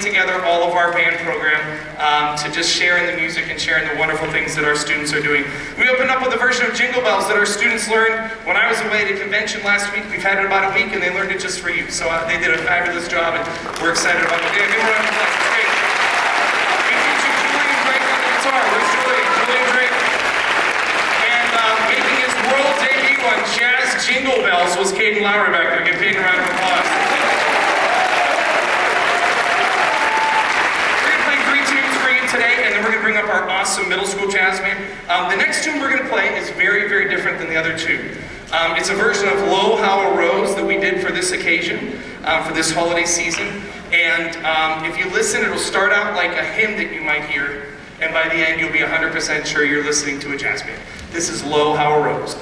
together all of our band program to just share in the music and share in the wonderful things that our students are doing. We opened up with a version of Jingle Bells that our students learned when I was away at a convention last week. We've had it about a week and they learned it just for you. So they did a fabulous job and we're excited about it. Yeah, give a round of applause. It's great. We featured Julian Drake on the guitar. Where's Julian? Julian Drake. And making his world debut on Jazz Jingle Bells was Caden Lowry back there. Give Caden a round of applause. Today, and then we're going to bring up our awesome middle school jazz band. The next tune we're going to play is very, very different than the other two. It's a version of Lo How a Rose that we did for this occasion, for this holiday season. And if you listen, it'll start out like a hymn that you might hear, and by the end you'll be 100% sure you're listening to a jazz band. This is Lo How a Rose.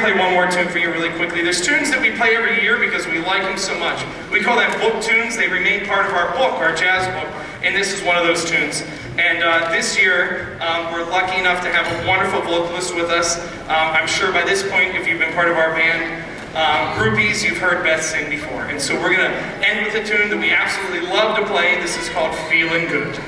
play one more tune for you really quickly. There's tunes that we play every year because we like them so much. We call them book tunes. They remain part of our book, our jazz book, and this is one of those tunes. And this year, we're lucky enough to have a wonderful vocalist with us. I'm sure by this point, if you've been part of our band, groupies, you've heard Beth sing before. And so we're gonna end with a tune that we absolutely love to play. This is called Feeling Good.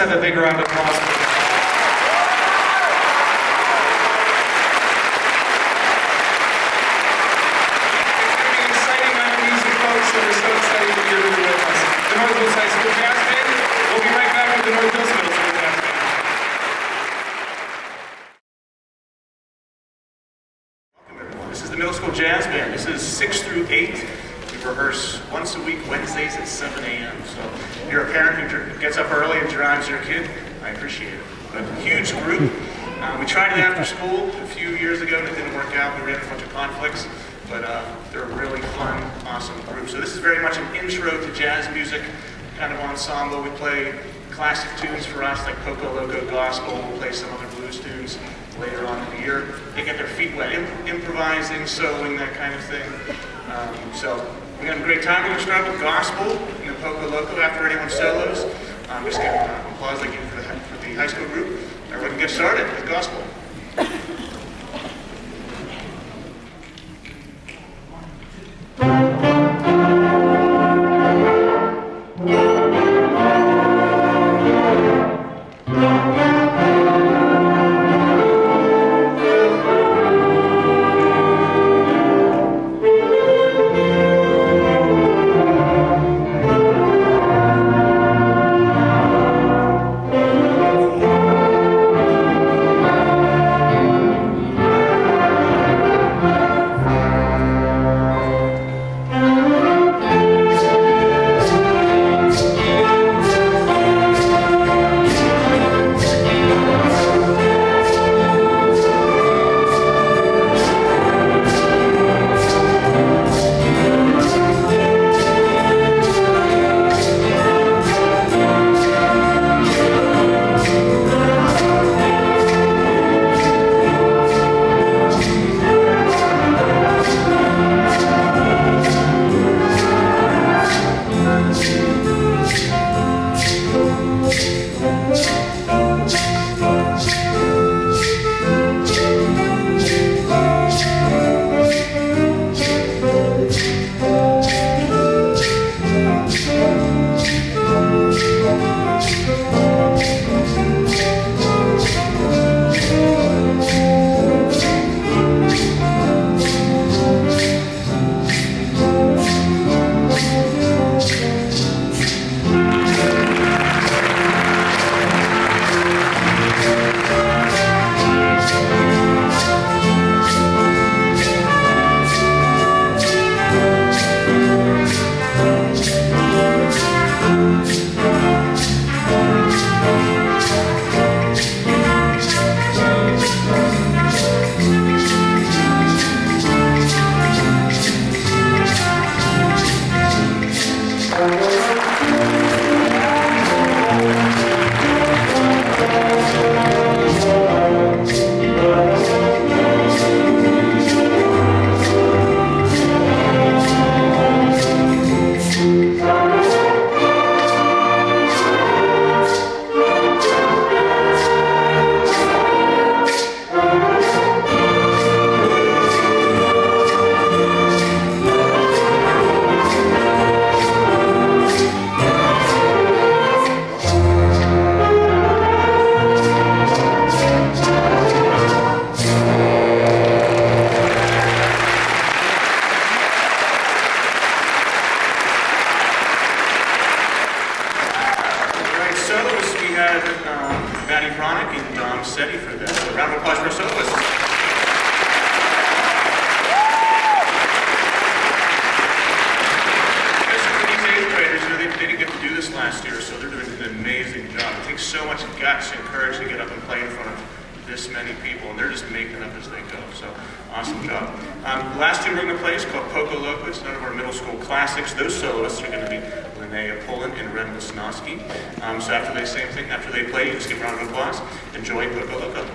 Have a big round of applause. It's going to be an exciting night of music, folks, and we're so excited that you're here with us. The North Hills High School Jazz Band. We'll be right back with the North Hills Middle School Jazz Band. Welcome, everyone. This is the Middle School Jazz Band. This is 6 through 8. We rehearse once a week, Wednesdays at 7 a.m. So if you're a parent who gets up early and drives your kid, I appreciate it. But a huge group. We tried it after school a few years ago and it didn't work out. We ran a bunch of conflicts, but they're a really fun, awesome group. So this is very much an intro to jazz music kind of ensemble. We play classic tunes for us like Poco Loco Gospel. We'll play some other blues tunes later on in the year. They get their feet wet, improvising, soloing, that kind of thing. So We're going to have a great time. We're going to start with gospel and then Poco Loco after anyone's solos. Just give applause like you for the high school group. Everyone can get started with gospel. For that. So round of applause for our soloists. For these 8th graders, they didn't get to do this last year, so they're doing an amazing job. It takes so much guts and courage to get up and play in front of this many people, and they're just making it up as they go. So awesome job. The last two we're going to play is called Poco Loco. It's one of our middle school classics. Those soloists are going to be Linnea Pullen and Ren Wisnowski. So after they same thing, after they play, you just give a round of applause. Enjoy Poco Loco.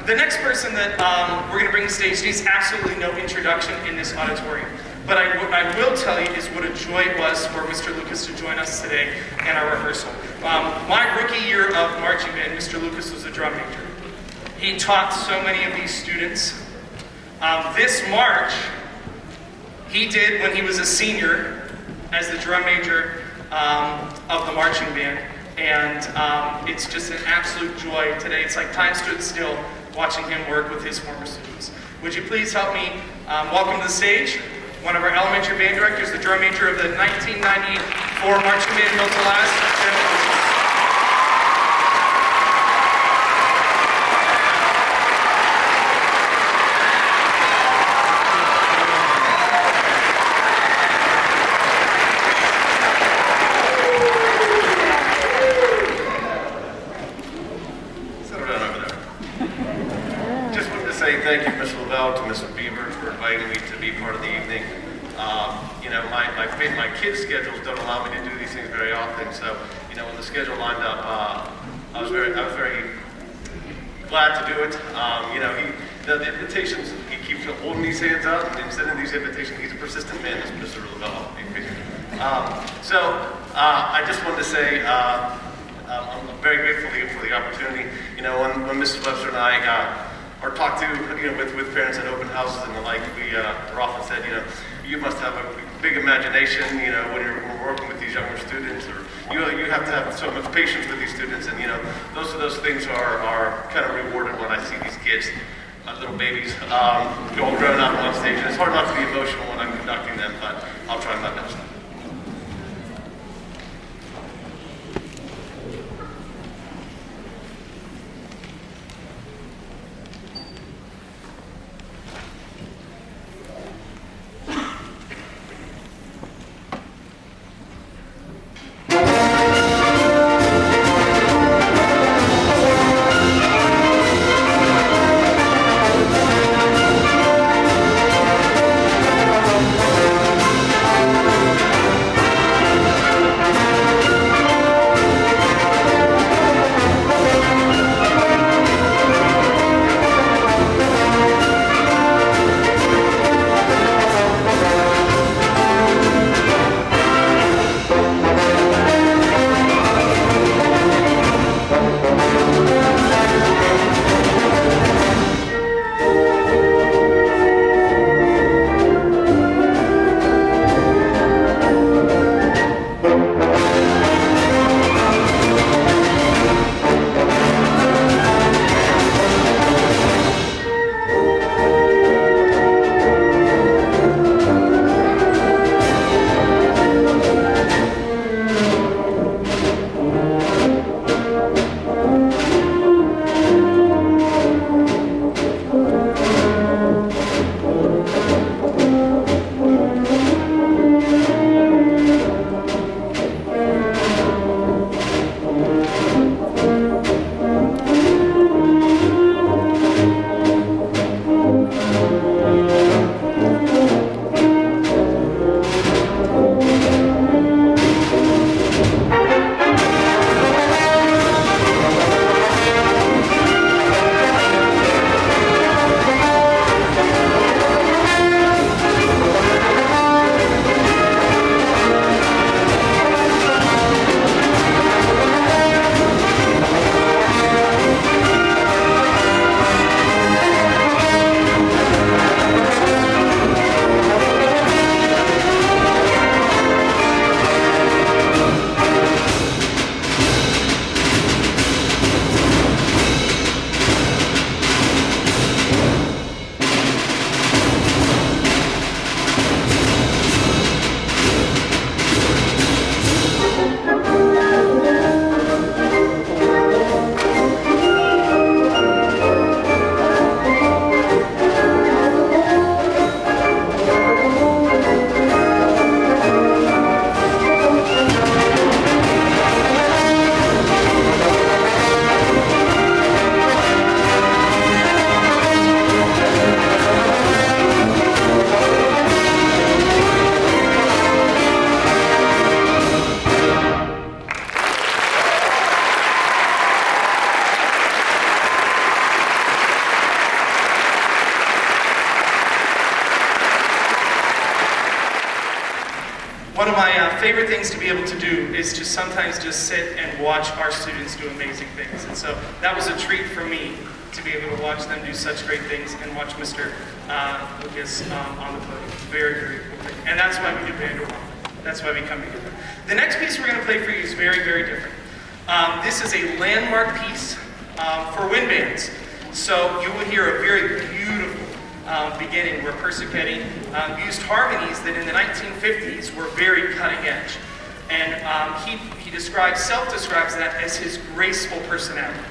The next person that we're going to bring to stage needs absolutely no introduction in this auditorium. But I will tell you is what a joy it was for Mr. Lucas to join us today in our rehearsal. My rookie year of marching band, Mr. Lucas was a drum major. He taught so many of these students. This march, he did when he was a senior as the drum major of the marching band. And it's just an absolute joy today. It's like time stood still watching him work with his former students. Would you please help me welcome to the stage one of our elementary band directors, the drum major of the 1994 marching band built to last. Thank you, Mr. Lavelle, to Mr. Beaver for inviting me to be part of the evening. You know, my kids' schedules don't allow me to do these things very often, so you know, when the schedule lined up, I was very glad to do it. You know, the invitations, he keeps holding these hands up and sending these invitations. He's a persistent man, this Mr. Lavelle. I just wanted to say I'm very grateful for the opportunity. You know, when Mrs. Webster and I or talk to, you know, with parents at open houses and the like, we're often said, you know, you must have a big imagination, you know, when you're working with these younger students, or you have to have so much patience with these students, and you know, those things are kind of rewarded when I see these kids, little babies, all grown up on stage. And it's hard not to be emotional when I'm conducting them, but I'll try my best. One of my favorite things to be able to do is to sometimes just sit and watch our students do amazing things. And so that was a treat for me to be able to watch them do such great things and watch Mr. Lucas on the podium. Very, very cool thing. And that's why we do Band-o-rama. That's why we come together. The next piece we're going to play for you is very, very different. This is a landmark piece for wind bands. So you will hear a very beautiful beginning where Persichetti used harmonies that in the 1950s were very cutting edge. And he self-describes that as his graceful personality.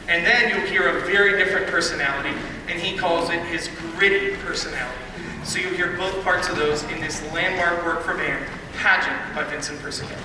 And then you'll hear a very different personality, and he calls it his gritty personality. So you'll hear both parts of those in this landmark work for band, Pageant by Vincent Persichetti.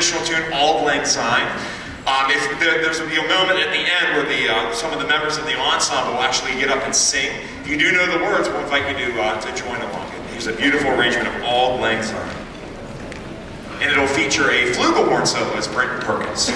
traditional tune, Auld Lang Syne. There's a moment at the end where some of the members of the ensemble will actually get up and sing. If you do know the words, we'll invite you to join along. It's a beautiful arrangement of Auld Lang Syne. And it'll feature a flugelhorn soloist, Brenton Perkins.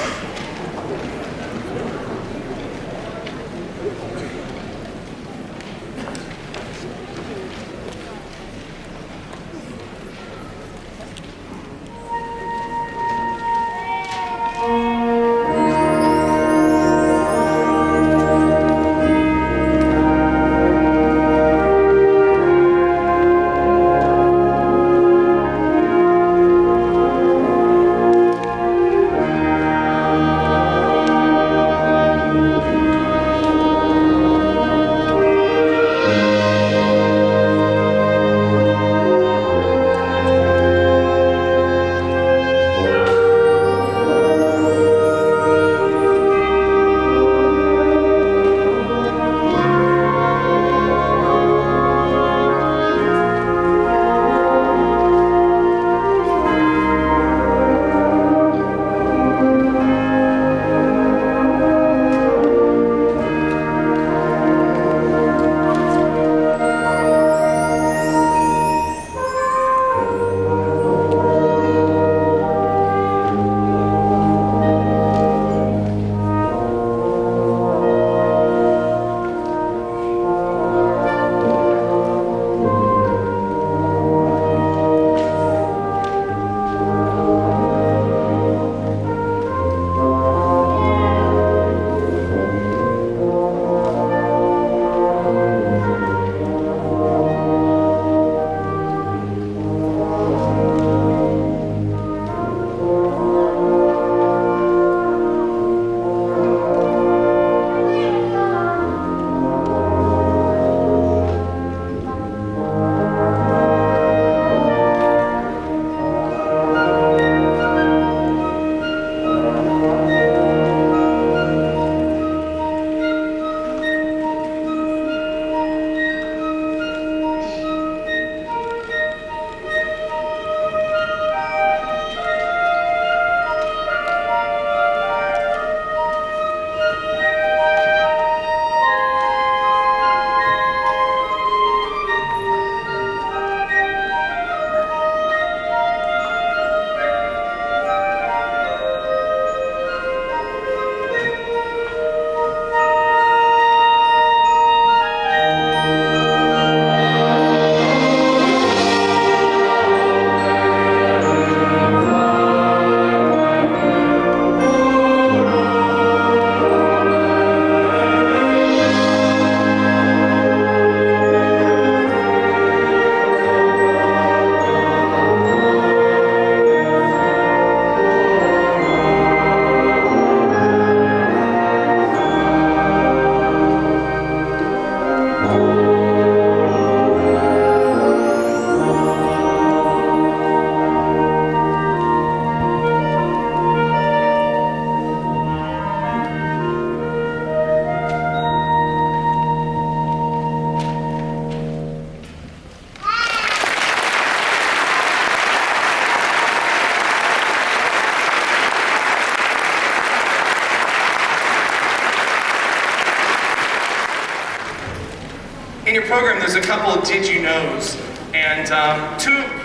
In your program, there's a couple of did you knows, and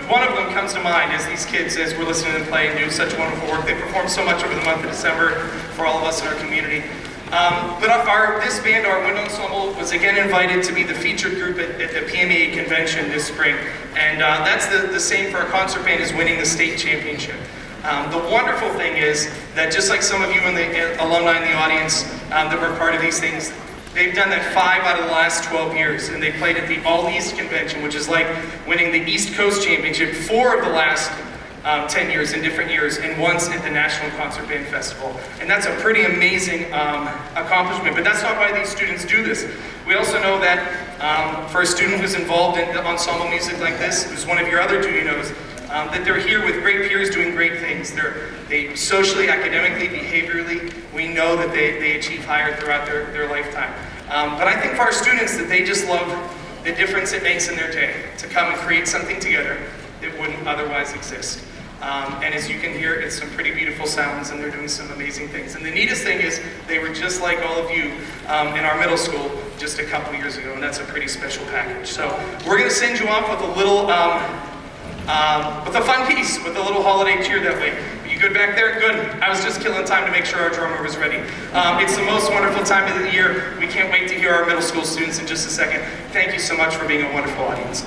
one of them comes to mind as these kids, as we're listening to them play and do such wonderful work. They perform so much over the month of December for all of us in our community. This band, our wind ensemble, was again invited to be the featured group at the PMA convention this spring, and that's the same for our concert band as winning the state championship. The wonderful thing is that just like some of you in the alumni in the audience that were part of these things, they've done that 5 out of the last 12 years, and they played at the All East Convention, which is like winning the East Coast Championship 4 of the last 10 years in different years, and once at the National Concert Band Festival. And that's a pretty amazing accomplishment, but that's not why these students do this. We also know that for a student who's involved in ensemble music like this, who's one of your other two knows, that they're here with great peers doing great things. They socially, academically, behaviorally, we know that they achieve higher throughout their lifetime. But I think for our students that they just love the difference it makes in their day to come and create something together that wouldn't otherwise exist. And as you can hear, it's some pretty beautiful sounds, and they're doing some amazing things. And the neatest thing is, they were just like all of you in our middle school just a couple years ago, and that's a pretty special package. So we're going to send you off with a little, with a fun piece, with a little holiday cheer that way. You good back there? Good. I was just killing time to make sure our drummer was ready. It's the most wonderful time of the year. We can't wait to hear our middle school students in just a second. Thank you so much for being a wonderful audience.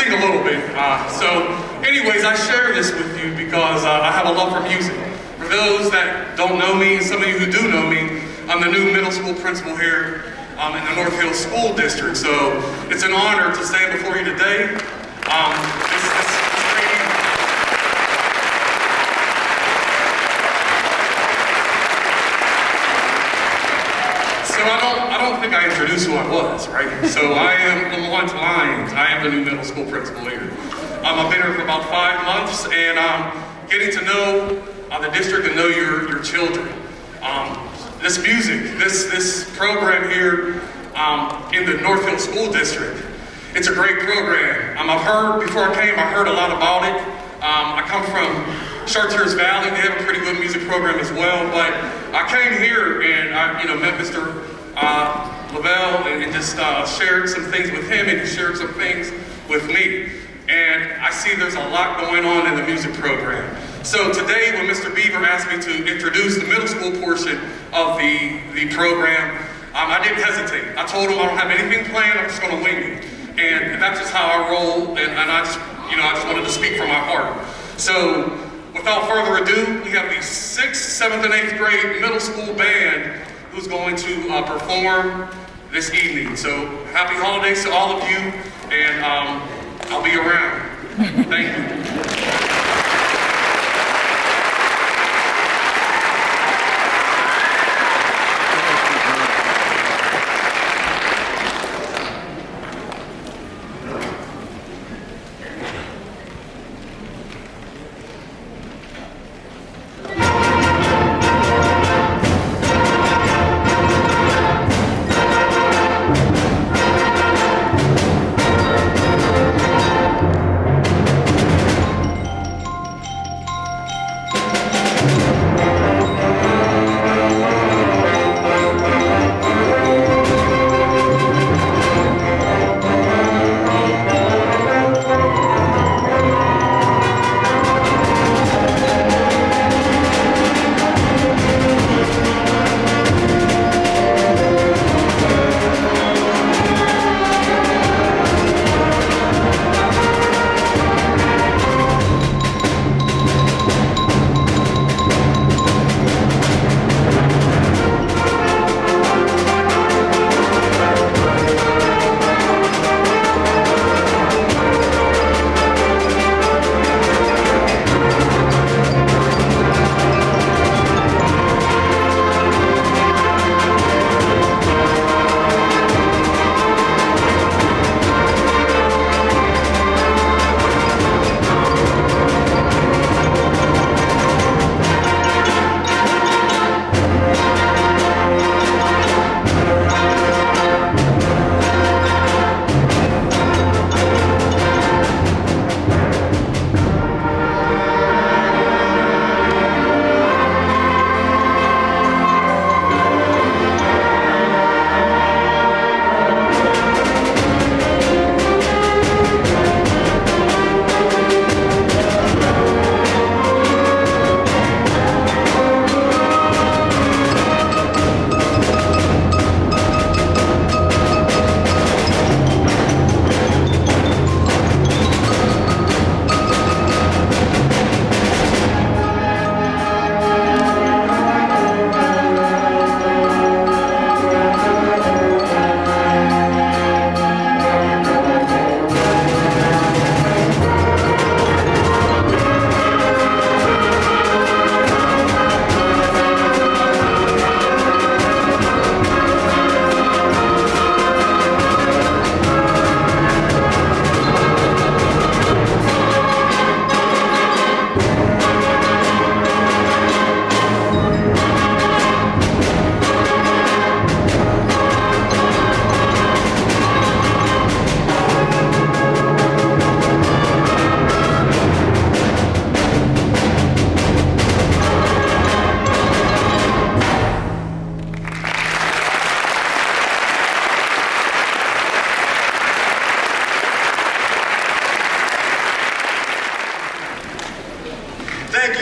A little bit. Anyways, I share this with you because I have a love for music. For those that don't know me, and some of you who do know me, I'm the new middle school principal here in the North Hill School District. So it's an honor to stand before you today. I don't think I introduced who I was, right? So I am Lamont Lyons. I am the new middle school principal here. I've been here for about 5 months, and getting to know the district and know your children. This music, this program here in the North Hill School District, it's a great program. Before I came, I heard a lot about it. I come from Chartiers Valley. They have a pretty good music program as well, but I came here and I met Mr. Lavelle and just shared some things with him, and he shared some things with me. And I see there's a lot going on in the music program. So today, when Mr. Beaver asked me to introduce the middle school portion of the program, I didn't hesitate. I told him I don't have anything planned, I'm just going to wing it. And that's just how I roll, and I just wanted to speak from my heart. So without further ado, we have the 6th, 7th, and 8th grade middle school band who's going to perform this evening. So happy holidays to all of you, and I'll be around. Thank you.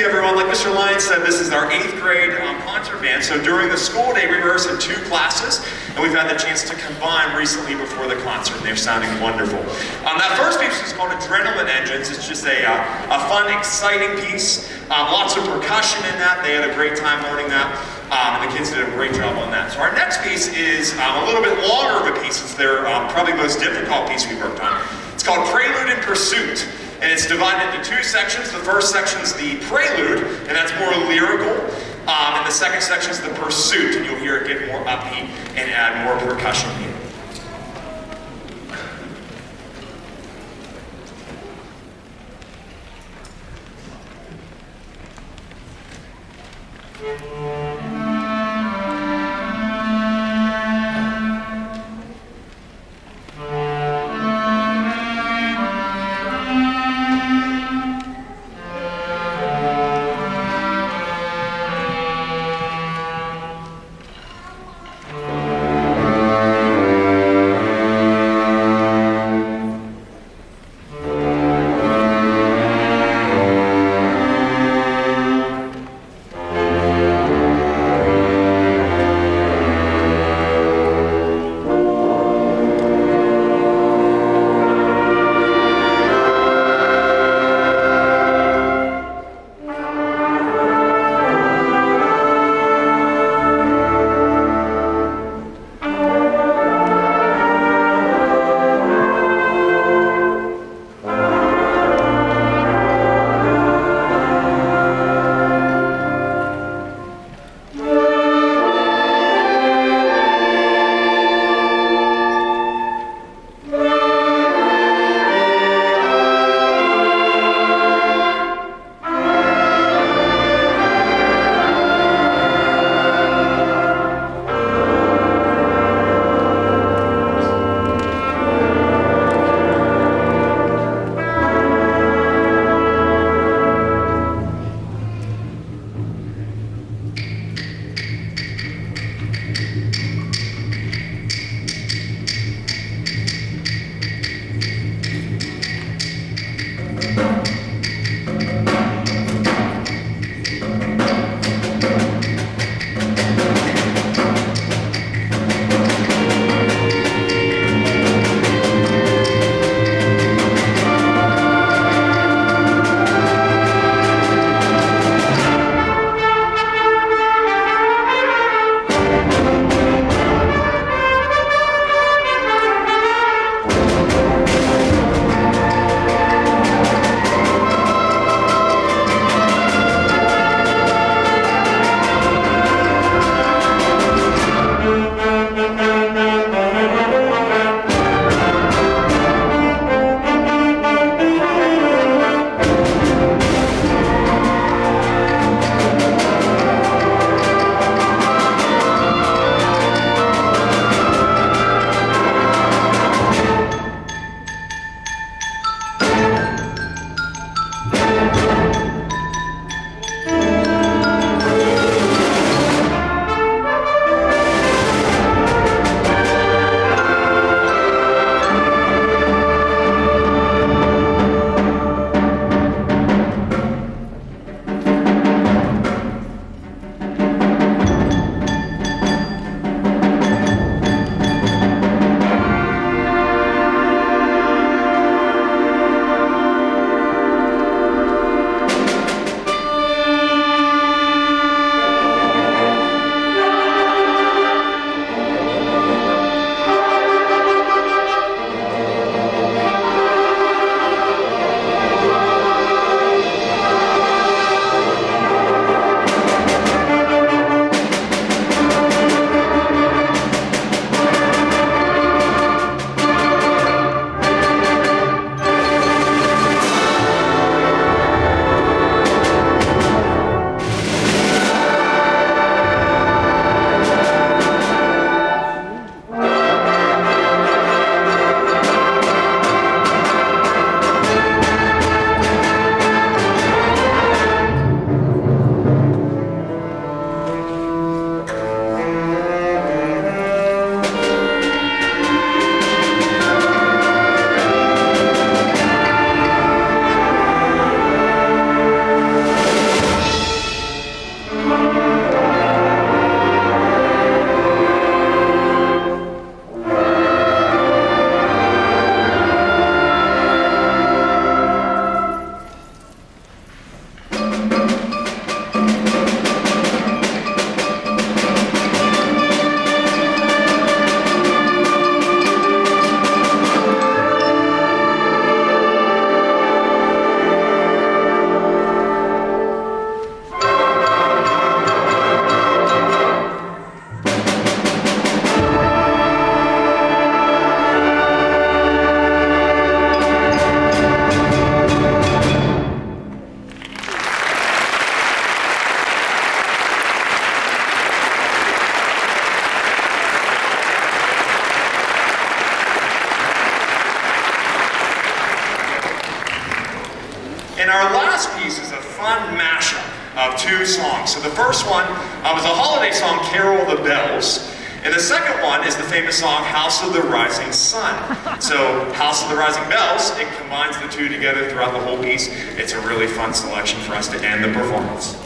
you, everyone. Like Mr. Lyons said, this is our 8th grade concert band. So during the school day, we rehearse in 2 classes, and we've had the chance to combine recently before the concert, and they're sounding wonderful. That first piece is called Adrenaline Engines. It's just a fun, exciting piece. Lots of percussion in that. They had a great time learning that, and the kids did a great job on that. So our next piece is a little bit longer of a piece. It's their probably most difficult piece we worked on. It's called Prelude and Pursuit. And it's divided into 2 sections. The first section is the prelude, and that's more lyrical. And the second section is the pursuit, and you'll hear it get more upbeat and add more percussion in. And our last piece is a fun mashup of two songs. So the first one is a holiday song, Carol of the Bells. And the second one is the famous song, House of the Rising Sun. So, House of the Rising Bells, it combines the two together throughout the whole piece. It's a really fun selection for us to end the performance.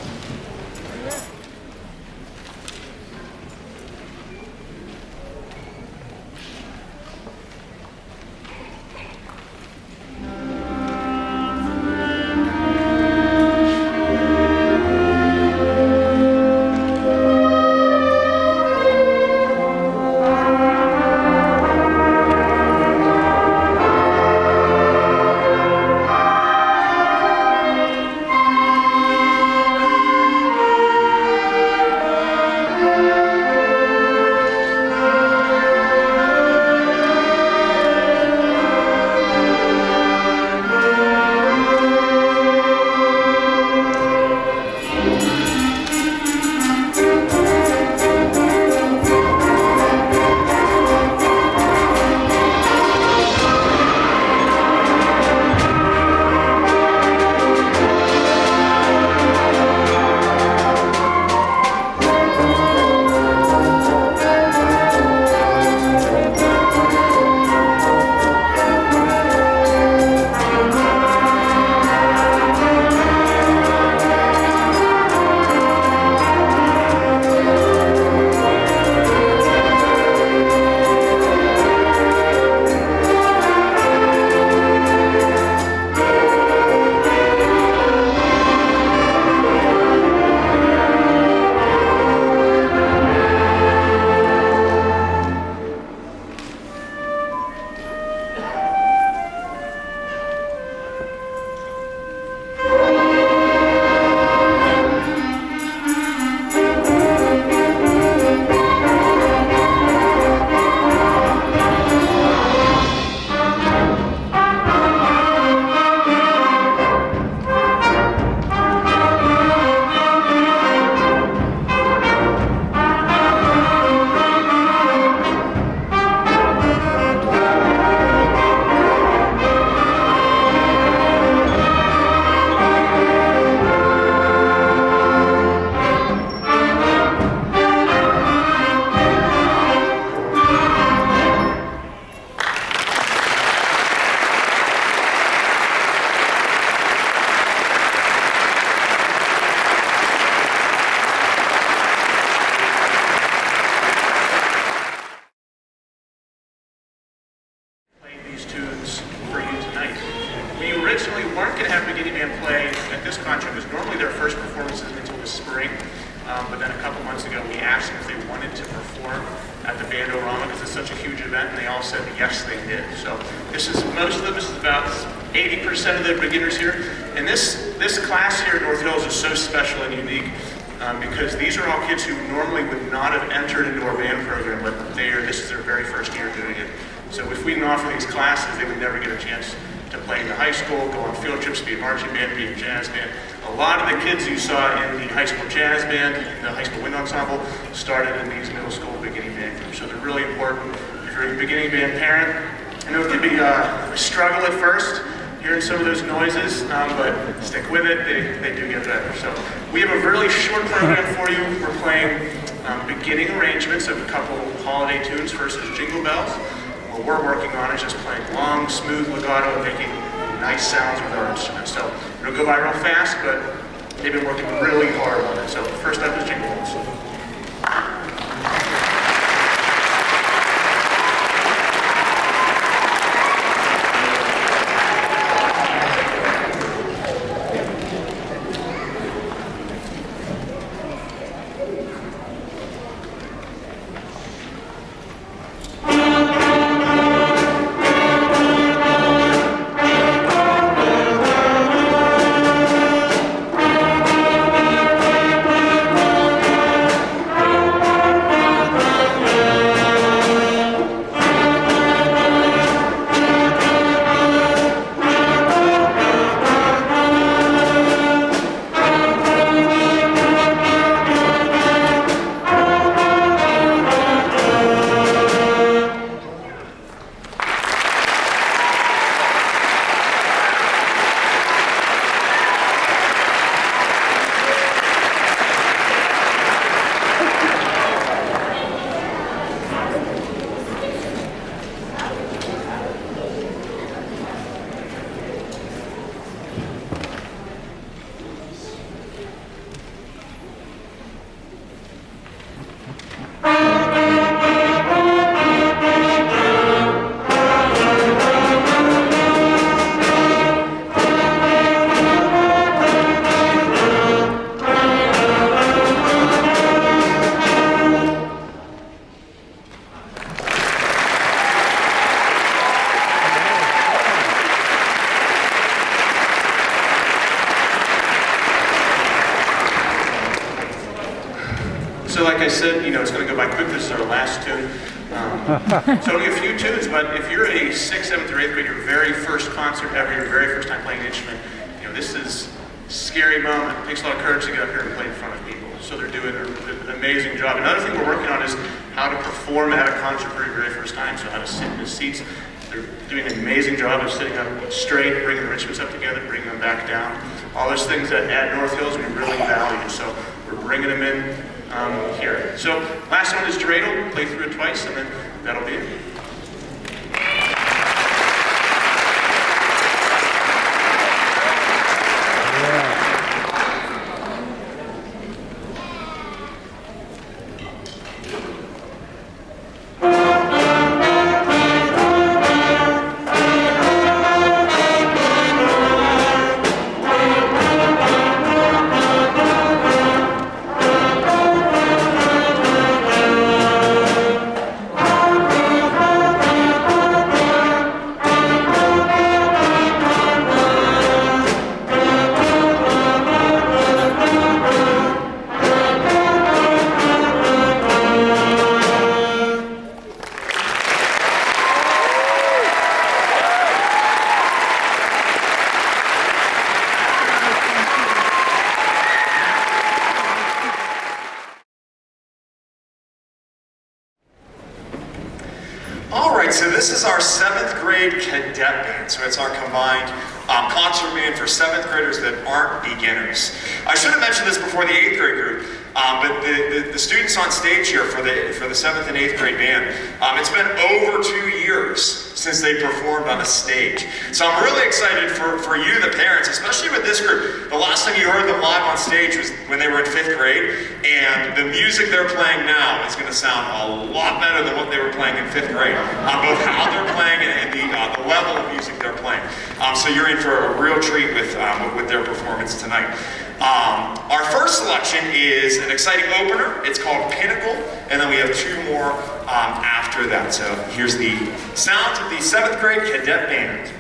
weren't going to have beginning band play at this concert because normally their first performance isn't until the spring. But then a couple months ago, we asked them if they wanted to perform at the Band-o-rama because it's such a huge event, and they all said yes, they did. So this is most of them. This is about 80% of the beginners here, and this class here at North Hills is so special and unique because these are all kids who normally would not have entered into our band program, but this is their very first year doing it. So if we didn't offer these classes, they would never get a chance to play in the high school, go on field trips, be a marching band, be a jazz band. A lot of the kids you saw in the high school jazz band, in the high school wind ensemble, started in these middle school beginning band groups. So they're really important. If you're a beginning band parent, I know it can be a struggle at first, hearing some of those noises, but stick with it, they do get better. So we have a really short program for you. We're playing beginning arrangements of a couple holiday tunes. First is Jingle Bells. What we're working on is just playing long, smooth legato and making nice sounds with our instruments. So it'll go by real fast, but they've been working really hard on it. So first up is Jingle Bells. I said, it's going to go by quick. This is our last tune. So only a few tunes, but if you're a 6th, 7th, or 8th grade, your very first concert ever, your very first time playing an instrument, this is a scary moment. It takes a lot of courage to get up here and play in front of people. So they're doing an amazing job. Another thing we're working on is how to perform at a concert for your very first time. So how to sit in the seats. They're doing an amazing job of sitting up straight, bringing the instruments up together, bringing them back down. All those things that at North Hills we really value. So we're bringing them in here. So last one is dreidel. Play through it twice, and then that'll be it. So this is our 7th grade cadet band. So it's our combined concert band for 7th graders that aren't beginners. I should have mentioned this before the 8th grade group, but the students on stage here for the 7th and 8th grade band, it's been over 2 years since they performed on a stage. So I'm really excited for you, the parents, especially with this group. The last time you heard them live on stage was when they were in 5th grade, and the music they're playing now is going to sound a lot better than what they were playing in 5th grade. Both how they're playing and the level of music they're playing. So you're in for a real treat with their performance tonight. Our first selection is an exciting opener. It's called Pinnacle, and then we have 2 more after that. So here's the sounds of the 7th grade cadet band.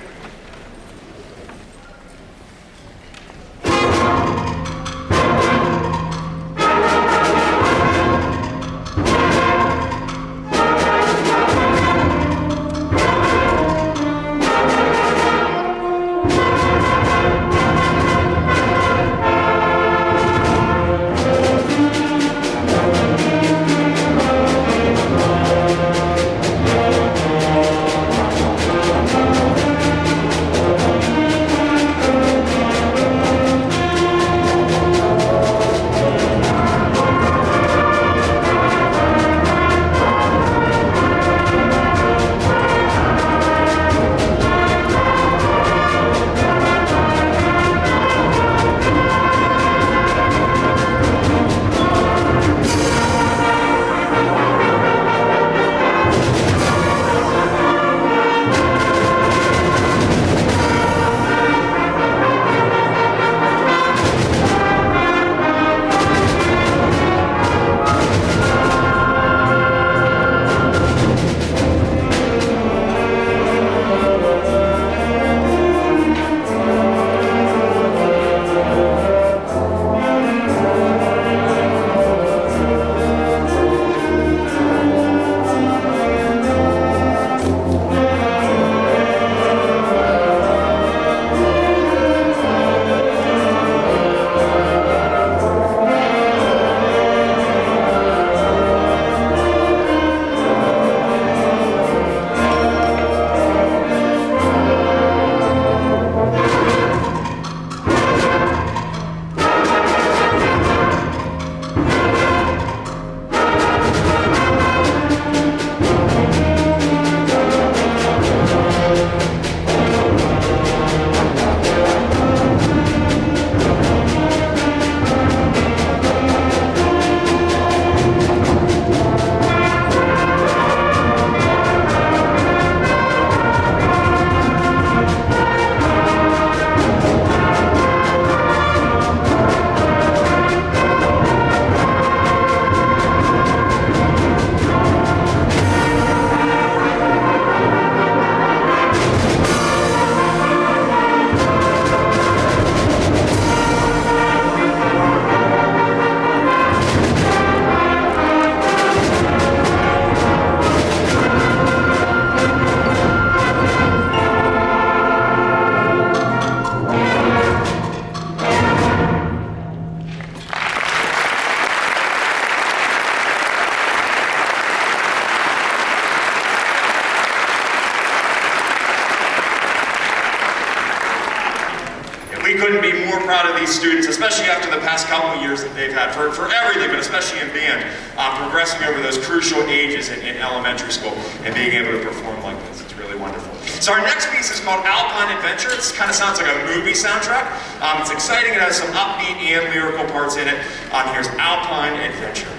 we couldn't be more proud of these students, especially after the past couple of years that they've had for everything, but especially in band, progressing over those crucial ages in elementary school and being able to perform like this. It's really wonderful. So our next piece is called Alpine Adventure. It kind of sounds like a movie soundtrack. It's exciting. It has some upbeat and lyrical parts in it. Here's Alpine Adventure.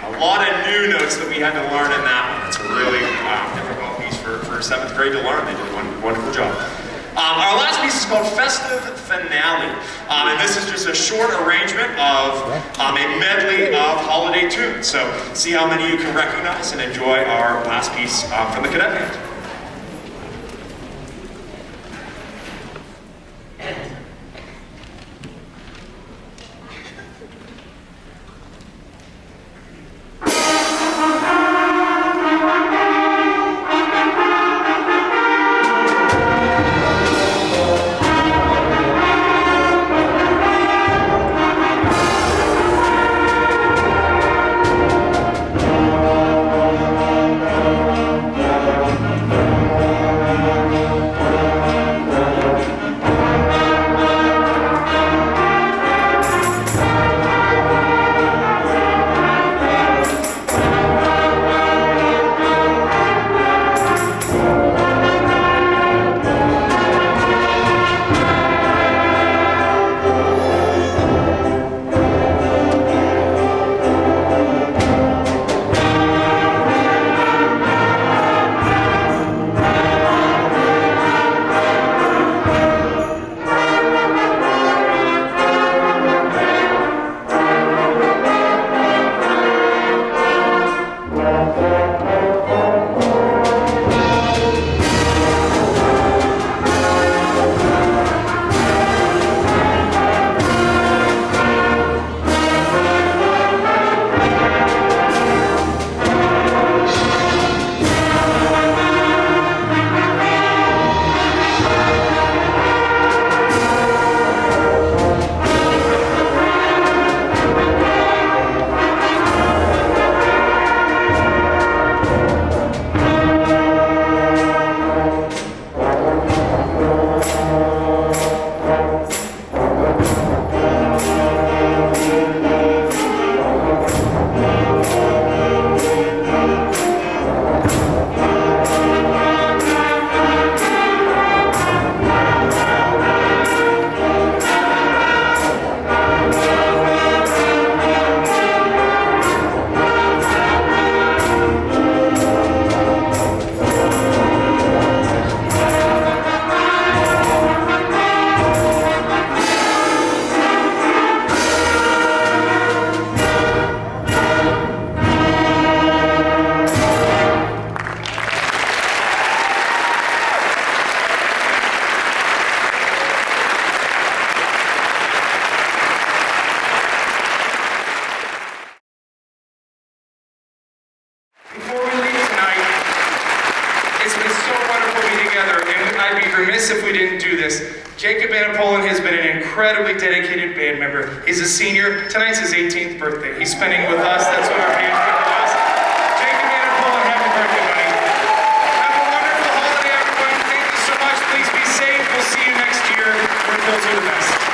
A lot of new notes that we had to learn in that one. It's a really difficult piece for 7th grade to learn. They did a wonderful job. Our last piece is called Festive Finale. And this is just a short arrangement of a medley of holiday tunes. So see how many you can recognize and enjoy our last piece from the cadet band. remiss if we didn't do this. Jacob Anapolan has been an incredibly dedicated band member. He's a senior. Tonight's his 18th birthday. He's spending it with us. That's what our band does. Jacob Anapolan, happy birthday, buddy. Have a wonderful holiday, everyone. Thank you so much. Please be safe. We'll see you next year. Your pills are the best.